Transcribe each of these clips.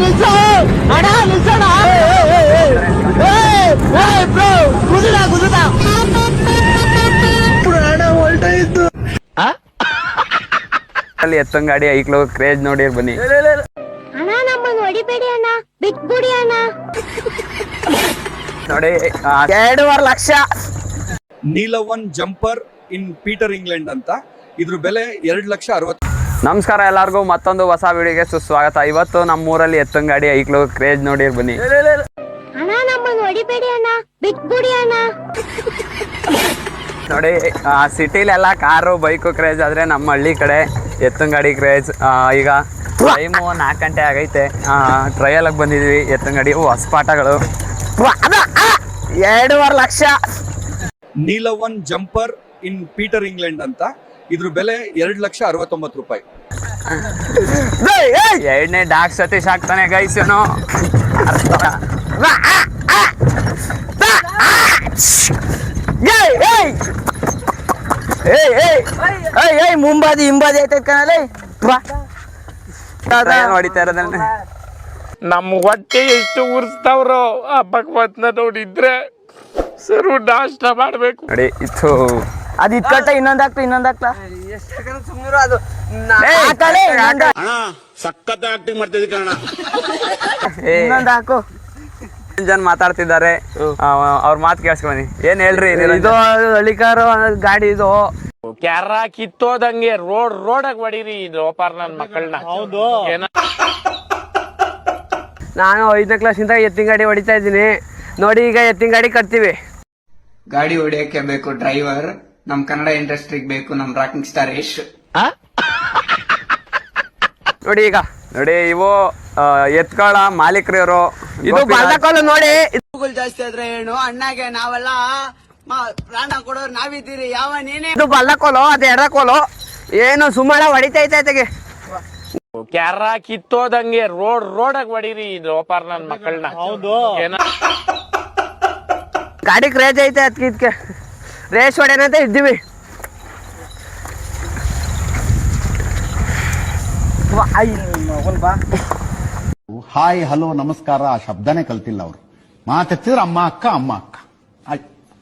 ನಿಲ್ಸೋ ಅಣ್ಣ ನಿಲ್ಸೋಣ ಬ್ರೋ ಗುದುದ ಹಣ ಹೊಲ್ಟಾಯ್ತು. ಅಲ್ಲಿ ಎತ್ತಂಗ್ ಗಾಡಿ ಐಕ್ಳು ಕ್ರೇಜ್ ನೋಡಿ ಬನ್ನಿ. ಅಣ್ಣ ನಮ್ಮನ್ನು ಹೊಡಿಬೇಡಿ ಅಣ್ಣ, ಬಿಟ್ಬಿಡಿ ಅಣ್ಣ. ನೋಡಿ 2.5 ಲಕ್ಷ. ನೀಲವನ್ ಜಂಪರ್ ಇನ್ ಪೀಟರ್ ಇಂಗ್ಲೆಂಡ್ ಅಂತ, ಇದ್ರ ಬೆಲೆ 2,60,000. ನಮಸ್ಕಾರ ಎಲ್ಲರಿಗೂ, ಮತ್ತೊಂದು ಹೊಸ ವಿಡಿಯೋಗೆ ಸುಸ್ವಾಗತ. ಇವತ್ತು ನಮ್ಮೂರಲ್ಲಿ ಎತ್ತಂಗ್ ಗಾಡಿ ಐಕ್ಳು ಕ್ರೇಜ್ ನೋಡಿ ಬನ್ನಿ. ಅಣ್ಣ ನಮ್ಮನ್ನು ಹೊಡಿಬೇಡಿ ಅಣ್ಣ, ಬಿಟ್ಬಿಡಿ ಅಣ್ಣ. ನೋಡಿ ಸಿಟಿಲೆಲ್ಲ ಕಾರು ಬೈಕು ಕ್ರೇಜ್ ಆದ್ರೆ ನಮ್ಮ ಹಳ್ಳಿ ಕಡೆ ಎತ್ತಂಗ್ ಗಾಡಿ ಕ್ರೇಜ್. ಈಗ ಟೈಮು 4 ಗಂಟೆ ಆಗೈತೆ. ಟ್ರಯಲ್ಗೆ ಬಂದಿದ್ವಿ ಎತ್ತಂಗ್ ಗಾಡಿ ಹೊಸಪಾಠಗಳು. 2.5 ಲಕ್ಷ. ನೀಲವನ್ ಜಂಪರ್ ಇನ್ ಪೀಟರ್ ಇಂಗ್ಲೆಂಡ್ ಅಂತ, ಇದ್ರ ಬೆಲೆ 2,69,000. ಎರಡನೇ ಡಾಕ್ ಸತೀಶ್ ಆಗ್ತಾನೆ ಗೈಸ್. ಏನೋ ಮುಂಬಾದಿ ಹಿಂಬಾದಿ ಐತೈತ್ ಕಣಲೆ ಹೊಡಿತಾ ಇರೋದನ್ನ. ನಮ್ಮ ಹೊಟ್ಟೆ ಎಷ್ಟು ಉರ್ಸ್ತಾವ್ರೋ ಆ ಭಗವತ್ನ ನೋಡಿದ್ರೆ ಸರು ನಾಷ್ಟ ಮಾಡ್ಬೇಕು. ನೋಡಿ ಇದು ಅದ್ ಇಟ್ಕಟ್ಟ ಇನ್ನೊಂದಾಕ್ತ ಸಖತ್ ಆಕ್ಟಿಂಗ್ ಮಾಡ್ತಿದ್ದೆ ಕಣ. ಇನ್ನೊಂದ್ ಹಾಕು. ಜನ ಮಾತಾಡ್ತಿದ್ದಾರೆ, ಅವ್ರ ಮಾತು ಕೇಳಿಸ್ಕೊಂಡಿ. ಏನ್ ಹೇಳ್ರಿ ಇದು ಹಳ್ಳಿಕಾರು ಗಾಡಿ ಇದು. ಕ್ಯಾರ ಕಿತ್ತೋದಂಗೆ ರೋಡಾಗ ಹೊಡೀರಿ ಲೋಪಾರ್ ನನ್ ಮಕ್ಕಳನ್ನ. ಹೌದು, ನಾನು 5ನೇ ಕ್ಲಾಸಿಂದ ಎತ್ತಿನ ಗಾಡಿ ಹೊಡಿತಾ ಇದ್ದೀನಿ. ನೋಡಿ ಈಗ ಎತ್ತಿನ ಗಾಡಿ ಕಟ್ತೀವಿ. ಗಾಡಿ ಹೊಡಿಯಕ್ಕೆ ಬೇಕು ಡ್ರೈವರ್, ನಮ್ ಕನ್ನಡ ಇಂಡಸ್ಟ್ರಿಗೆ ಬೇಕು ನಮ್ ರಾಕಿಂಗ್ ಸ್ಟಾರ್ ಯಶ್. ನೋಡಿ ಈಗ ನೋಡಿ ಇವು ಎತ್ಗಳ ಮಾಲೀಕರು. ಇದು ಬಾಲ್ದಕೋಲು ನೋಡಿ. ಜಾಸ್ತಿ ಆದ್ರೆ ಏನು ಅಣ್ಣಗೆ ನಾವೆಲ್ಲ ಪ್ರಾಣ ಕೊಡೋರು ನಾವಿದ್ದೀರಿ. ಯಾವ ನೀನೇ ಇದು ಬಲ್ಲಕೋಲು, ಅದು ಎಡಕೋಲು. ಏನು ಸುಮಾರ ಹೊಡಿತಾ ಐತೆ. ಕ್ಯಾರ ಕಿತ್ತೋದಂಗೆ ರೋಡಾಗ ಹೊಡೀರಿ ಲೋಪಾರ್ ನನ್ ಮಕ್ಕಳನ್ನ. ಹೌದು, ಗಾಡಿ ಕ್ರೇಜ್ ಐತೆ, ಅದಕ್ಕೆ ರೇಸ್ ಹೊಡೆಯಂತ ಇದ್ದೀವಿ. ಹಾಯ್ ಹಲೋ ನಮಸ್ಕಾರ ಆ ಶಬ್ದನೇ ಕಲ್ತಿಲ್ಲ ಅವರು. ಮಾತೆತ್ತಿದ್ರೆ ಅಮ್ಮ ಅಕ್ಕ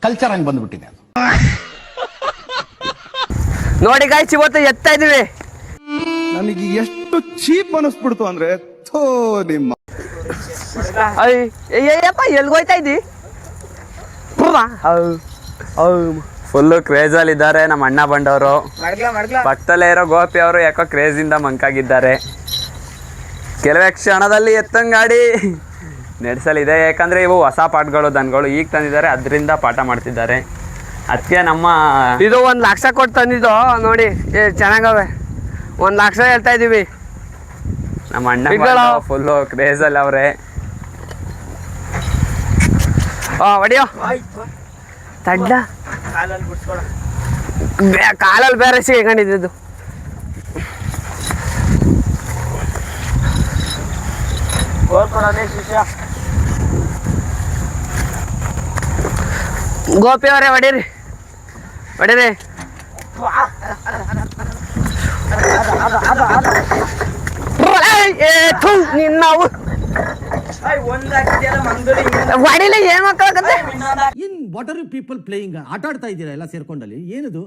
ಕಲ್ಚರ್ ಹಂಗ್ ಬಂದ್ಬಿಟ್ಟಿದೆ. ನೋಡಿ ಗಾಯ್ಸ್, ಇವತ್ತು ಎತ್ತಾ ಇದೀವಿ. ನನಗೆ ಎಷ್ಟು ಚೀಪ್ ಅನಿಸ್ಬಿಡ್ತು ಅಂದ್ರೆ, ಥೋ ನಿಮ್ಮ ಅಯ್ಯಪ್ಪ ಎಲ್ಗೋಯ್ತಾ ಇದ್ದಿ? ಫುಲ್ಲು ಕ್ರೇಜ್ ಅಲ್ಲಿ ಇದ್ದಾರೆ ನಮ್ಮ ಅಣ್ಣ ಬಂಡವರು. ಪಕ್ಕದಲ್ಲೇ ಇರೋ ಗೋಪಿ ಅವರು ಯಾಕೋ ಕ್ರೇಜ್ ಇಂದ ಮಂಕಾಗಿದ್ದಾರೆ. ಕೆಲವೇ ಕ್ಷಣದಲ್ಲಿ ಎತ್ತಂಗ್ ಗಾಡಿ ನಡೆಸಲಿದೆ. ಯಾಕಂದ್ರೆ ಇವು ಹೊಸ ಪಾಠಗಳು ದನಗಳು ಈಗ ತಂದಿದ್ದಾರೆ, ಅದರಿಂದ ಪಾಠ ಮಾಡ್ತಿದ್ದಾರೆ. ಅದಕ್ಕೆ ನಮ್ಮ ಇದು 1 ಲಕ್ಷ ಕೊಟ್ಟು ತಂದಿದ್ದು. ನೋಡಿ ಚೆನ್ನಾಗವೆ. 1 ಲಕ್ಷ ಹೇಳ್ತಾ ಇದೀವಿ. ನಮ್ಮ ಅಣ್ಣ ಫುಲ್ಲು ಕ್ರೇಜ್ ಅಲ್ಲಿ ಅವ್ರೆ. ಹೊಡಿಯೋ ತಡ್ಡ ಕಾಲಲ್ಲಿ ಬೇರೆ ಸಿಗಕೊಂಡಿದ್ದು. ಗೋಪಿ ಅವರೇ ಹೊಡೀರಿ. ನಾವು ಹೊಡಿಲಿ ಏನ್ ಮಕ್ಕಳಾಗತ್ತೆ. What are you people playing? ಆಟ ಆಡ್ತಾ ಇದ್ದೀರಾ ಎಲ್ಲ ಸೇರ್ಕೊಂಡಲ್ಲಿ? ಏನಿದು?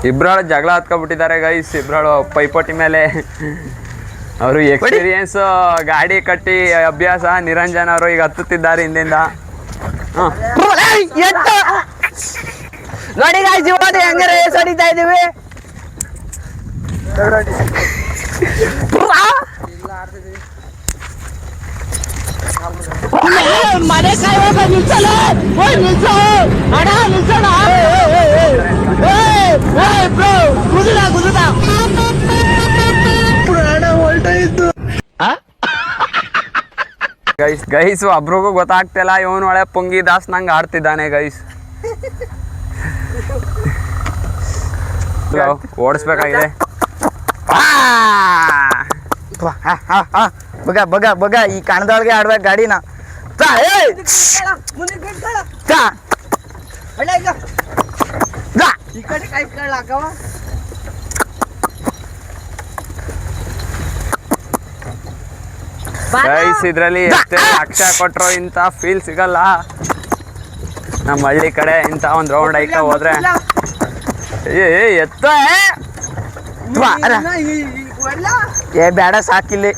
ಇಬ್ರಾಳು ಜಗಳ ಹತ್ಕೊಬಿಟ್ಟಿದ್ದಾರೆ ಗೈಸ್. ಇಬ್ರಾಳು ಪೈಪೋಟಿ ಮೇಲೆ. ಅವರು ಎಕ್ಸ್ಪೀರಿಯನ್ಸ್ ಗಾಡಿ ಕಟ್ಟಿ ಅಭ್ಯಾಸ. ನಿರಂಜನ್ ಅವರು ಈಗ ಹತ್ತುತ್ತಿದ್ದಾರೆ ಹಿಂದಿಂದ. ನೋಡಿ ಗಾಯ್ಸ್, ಇವತ್ತು ಹೆಂಗೆ ರೇಸ್ ಹೊಡಿತಾ ಇದೀವಿ. ಮನೆ ಕಾಯುವಾಗ ನಿಲ್ಸಲ್ಲ, ನಿಲ್ಸೋ ಅಣ್ಣ ನಿಲ್ಸೋಣ ಬ್ರೋ ಗುದುದ ಹಣ ಹೊಲ್ಟಾಯ್ತು. ಗೈಸ್ ಒಬ್ರಿಗೂ ಗೊತ್ತಾಗ್ತಿಲ್ಲ, ಇವನು ಒಳ್ಳೆ ಪುಂಗಿ ದಾಸ್ ನಂಗೆ ಆಡ್ತಿದ್ದಾನೆ ಗೈಸ್. ಓಡಿಸ್ಬೇಕಾಗಿದೆ. ಬಗ ಈ ಕಣದೊಳಗೆ ಆಡ್ಬೇಕು ಗಾಡಿನ. ಗೈಸ್ ಇದ್ರಲ್ಲಿ ಎಷ್ಟೇ ಲಕ್ಷ ಕೊಟ್ರು ಇಂಥ ಫೀಲ್ ಸಿಗಲ್ಲ. ನಮ್ಮ ಹಳ್ಳಿ ಕಡೆ ಇಂಥ ಒಂದು ರೌಂಡ್ ಐಕ ಹೋದ್ರೆ ಏ ಬೇಡ ಸಾಕಿಲ್ಲಿ